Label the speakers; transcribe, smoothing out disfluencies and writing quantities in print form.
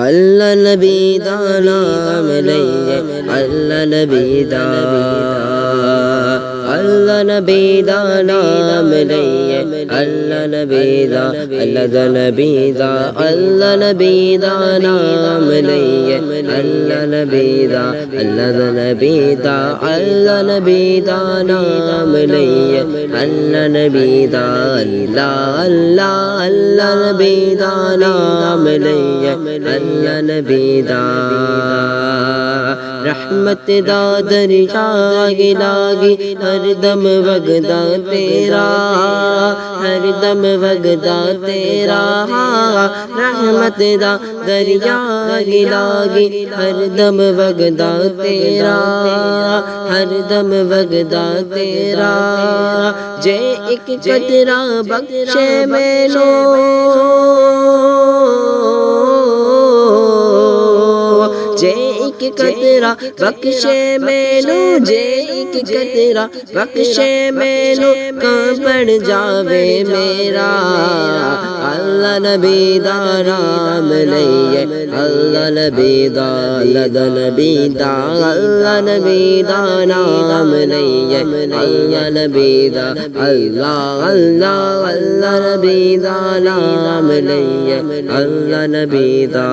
Speaker 1: अल्लाह नबी दा नाम लइए अल्लाह नबी दा अल्लाह नबी दा नाम लइए अल्लाह नबी दा अल्लाह नबी दा अल्लाह नबी दा नाम लइए अल्लाह नबी दा अल्लाह नबी दा अल्लाह नबी दा नाम लइए अल्लाह नबी दा अल्लाह अल्लाह अल्लाह नबी दा नाम लइए अल्लाह नबी दा रहमत दा दरिया लागी हर दम वगदा तेरा हर दम वगदा तेरा रहमत दा दरिया लागी हर दम वगदा तेरा हर दम वगदा तेरा जे एक कतरा बख्शे मैनू जे एक कतरा बख्शे मैनू जे एक कतरा बख्शे मैनू कहाँ पड़ जावे मेरा अल्लाह नबी दा नाम लइए अल्लाह नबी दा अल्लाह नबी दा अल्लाह नबी दा नाम लइए अल्लाह नबी दा अल्लाह अल्लाह अल्लाह नबी दा नाम लइए अल्लाह नबी दा